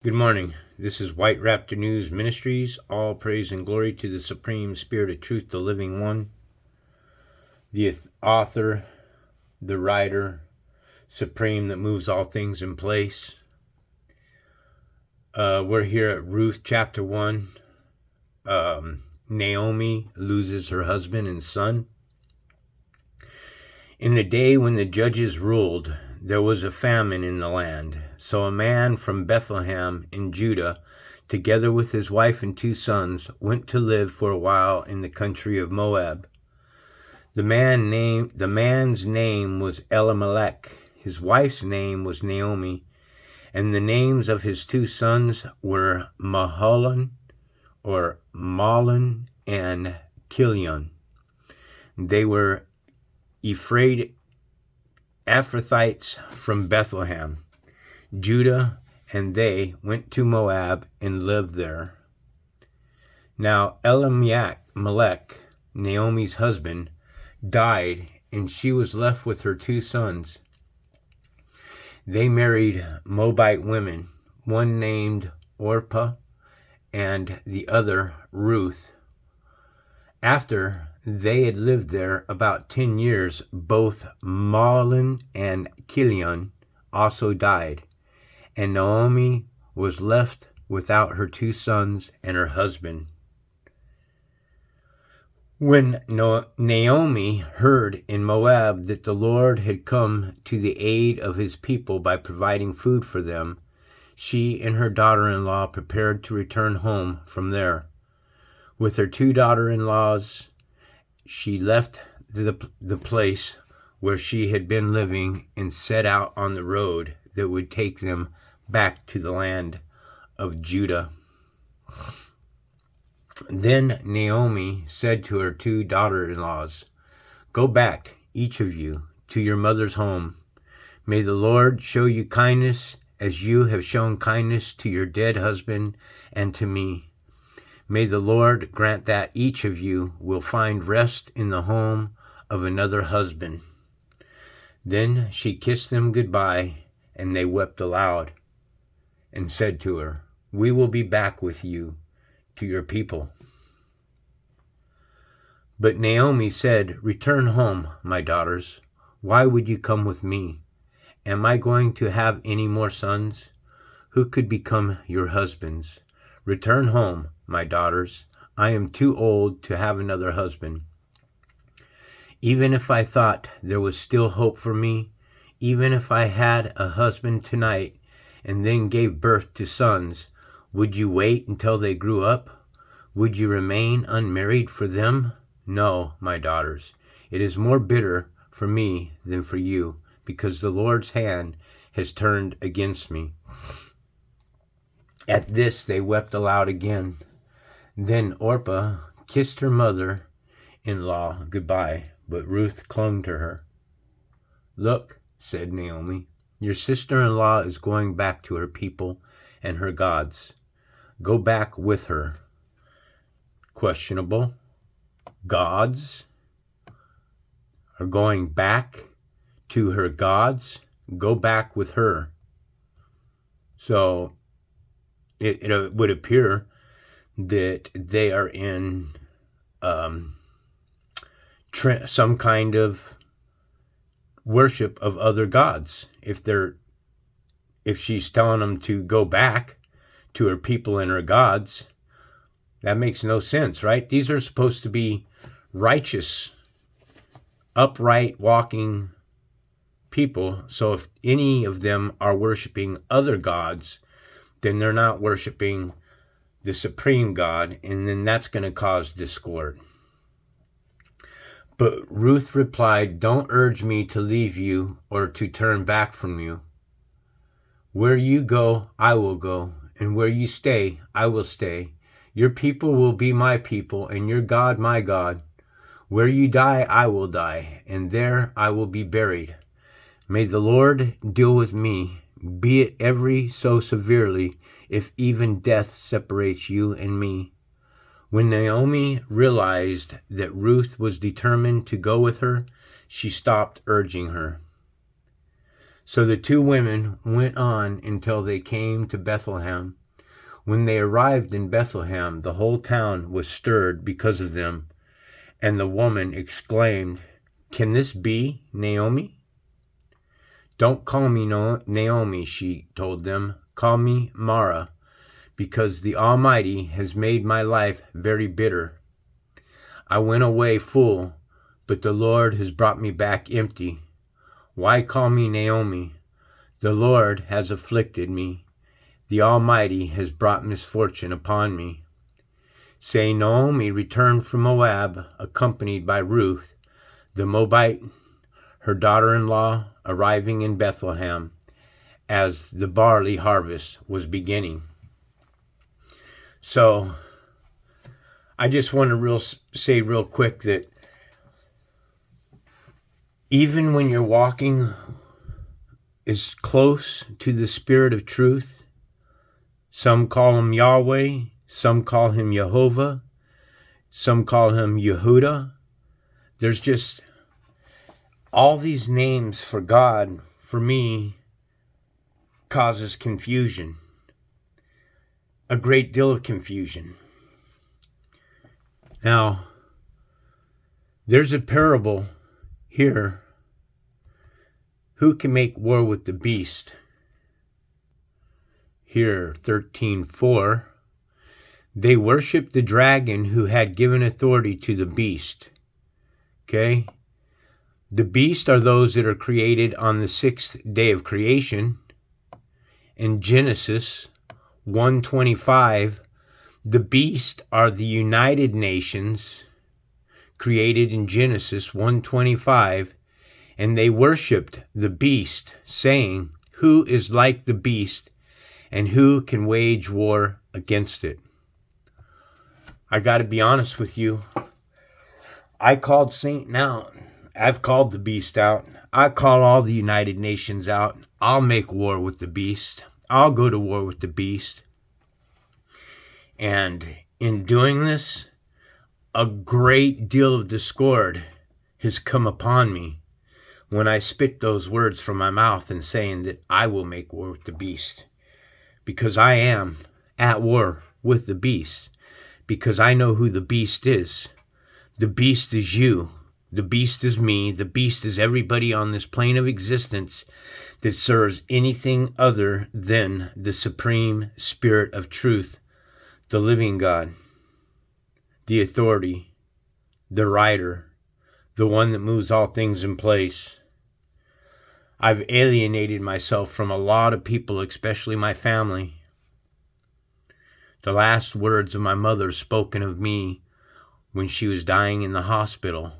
Good morning. This is White Raptor News Ministries. All praise and glory to the Supreme Spirit of Truth, the Living One, the author, the writer, supreme that moves all things in place. We're here at Ruth chapter 1. Naomi loses her husband and son. In the day when the judges ruled, there was a famine in the land. So a man from Bethleham in Judah, together with his wife and 2 sons, went to live for a while in the country of Moab. The man's name was Elimelech. His wife's name was Naomi, and the names of his 2 sons were Mahlon and Chilion. They were Ephrathites from Bethlehem. Judah and they went to Moab and lived there. Now Elimelech, Naomi's husband, died, and she was left with her 2 sons. They married Moabite women, one named Orpah and the other Ruth. After they had lived there about 10 years, both Mahlon and Chilion also died, and Naomi was left without her 2 sons and her husband. When Naomi heard in Moab that the Lord had come to the aid of his people by providing food for them, she and her daughter-in-law prepared to return home from there. With her 2 daughter-in-laws, she left the place where she had been living and set out on the road that would take them back to the land of Judah. Then Naomi said to her 2 daughter-in-laws, "Go back, each of you, to your mother's home. May the Lord show you kindness as you have shown kindness to your dead husband and to me. May the Lord grant that each of you will find rest in the home of another husband." Then she kissed them goodbye, and they wept aloud and said to her, "We will be back with you to your people." But Naomi said, "Return home, my daughters. Why would you come with me? Am I going to have any more sons? Who could become your husbands? Return home, my daughters. I am too old to have another husband. Even if I thought there was still hope for me, even if I had a husband tonight and then gave birth to sons, would you wait until they grew up? Would you remain unmarried for them? No, my daughters. It is more bitter for me than for you, because the Lord's hand has turned against me." At this they wept aloud again. Then Orpah kissed her mother-in-law goodbye, but Ruth clung to her. "Look," said Naomi, "your sister-in-law is going back to her people and her gods. Go back with her." Questionable. Gods are going back to her gods. Go back with her. So it would appear that they are in some kind of worship of other gods. If she's telling them to go back to her people and her gods, that makes no sense, right? These are supposed to be righteous, upright, walking people. So if any of them are worshiping other gods, then they're not worshiping the supreme God, and then that's going to cause discord. But Ruth replied, "Don't urge me to leave you or to turn back from you. Where you go, I will go, and where you stay, I will stay. Your people will be my people, and your God my God. Where you die, I will die, and there I will be buried. May the Lord deal with me, be it ever so severely, if even death separates you and me." When Naomi realized that Ruth was determined to go with her, she stopped urging her. So the two women went on until they came to Bethlehem. When they arrived in Bethlehem, the whole town was stirred because of them, and the woman exclaimed, "Can this be Naomi?" "Don't call me Naomi," she told them. "Call me Mara, because the Almighty has made my life very bitter. I went away full, but the Lord has brought me back empty. Why call me Naomi? The Lord has afflicted me. The Almighty has brought misfortune upon me." Say, Naomi returned from Moab, accompanied by Ruth, the Moabite, her daughter-in-law, arriving in Bethlehem as the barley harvest was beginning. So, I just want to say real quick that even when you're walking as close to the Spirit of truth, some call him Yahweh, some call him Jehovah, some call him Yehuda. There's just all these names for God, for me, causes confusion. A great deal of confusion. Now, there's a parable here. Who can make war with the beast? Here, 13:4. They worshiped the dragon who had given authority to the beast. Okay? The beast are those that are created on the 6th day of creation. In Genesis 1:25, the beast are the United Nations created in Genesis 1:25, and they worshiped the beast, saying, "Who is like the beast, and who can wage war against it?" I got to be honest with you. I called Satan out. I've called the beast out. I call all the United Nations out. I'll make war with the beast. I'll go to war with the beast. And in doing this, a great deal of discord has come upon me when I spit those words from my mouth and saying that I will make war with the beast. Because I am at war with the beast. Because I know who the beast is. The beast is you. The beast is me. The beast is everybody on this plane of existence that serves anything other than the supreme spirit of truth, the living God, the authority, the rider, the one that moves all things in place. I've alienated myself from a lot of people, especially my family. The last words of my mother spoken of me when she was dying in the hospital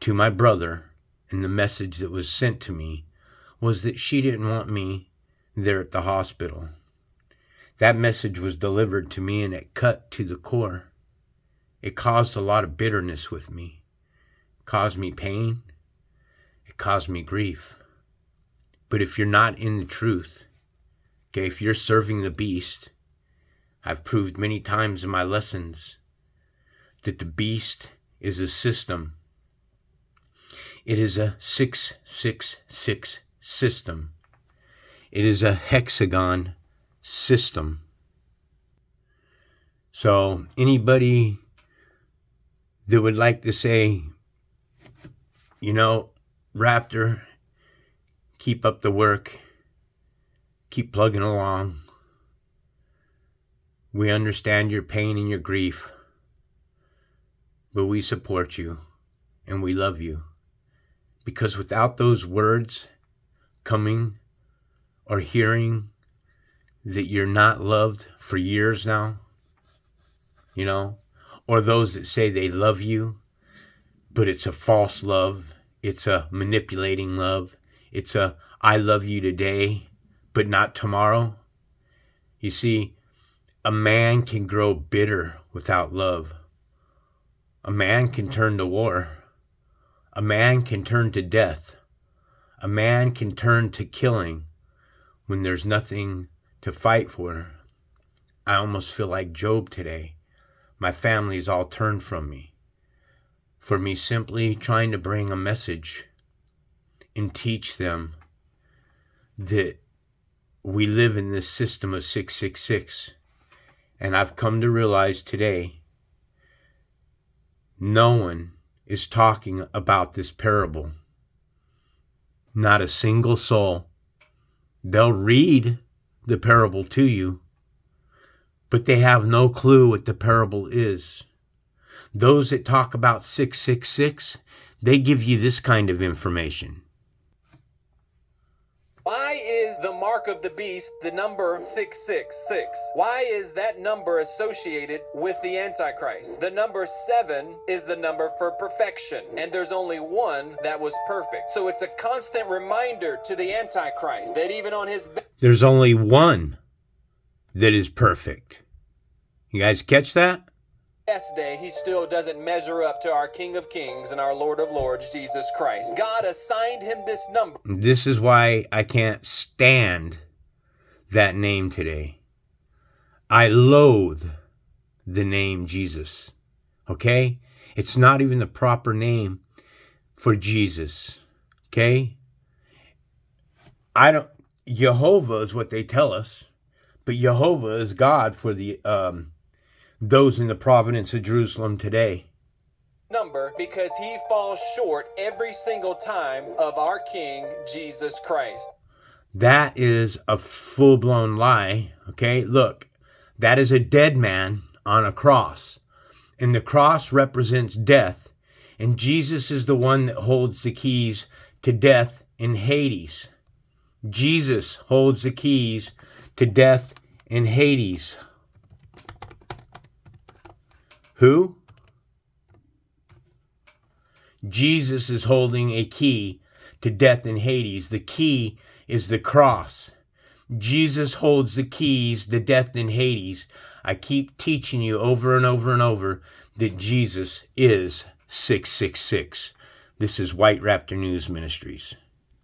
to my brother, and the message that was sent to me was that she didn't want me there at the hospital. That message was delivered to me, and it cut to the core. It caused a lot of bitterness with me. It caused me pain. It caused me grief. But if you're not in the truth, okay, if you're serving the beast, I've proved many times in my lessons that the beast is a system. It is a 666 system. It is a hexagon system. So anybody that would like to say, Raptor, keep up the work, keep plugging along. We understand your pain and your grief, but we support you and we love you. Because without those words coming or hearing that you're not loved for years now, or those that say they love you, but it's a false love, it's a manipulating love, it's a I love you today, but not tomorrow. You see, a man can grow bitter without love. A man can turn to war. A man can turn to death. A man can turn to killing when there's nothing to fight for. I almost feel like Job today. My family's all turned from me. For me simply trying to bring a message and teach them that we live in this system of 666. And I've come to realize today, no one is talking about this parable. Not a single soul. They'll read the parable to you, but they have no clue what the parable is. Those that talk about 666, they give you this kind of information. Why is the mark of the beast the number 666? Why is that number associated with the Antichrist? The number 7 is the number for perfection, and there's only one that was perfect. So it's a constant reminder to the Antichrist that even on his there's only one that is perfect. You guys catch that? best day, he still doesn't measure up to our King of Kings and our Lord of Lords, Jesus Christ. God assigned him this number. This is why I can't stand that name today. I loathe the name Jesus. Okay? It's not even the proper name for Jesus. Okay? Jehovah is what they tell us, but Jehovah is God for the those in the province of Jerusalem today. Number because he falls short every single time of our King Jesus Christ. That is a full-blown lie. Okay, look, that is a dead man on a cross, and the cross represents death, and Jesus is the one that holds the keys to death in Hades. Jesus holds the keys to death in Hades. Who? Jesus is holding a key to death in Hades. The key is the cross. Jesus holds the keys to death in Hades. I keep teaching you over and over and over that Jesus is 666. This is White Raptor News Ministries.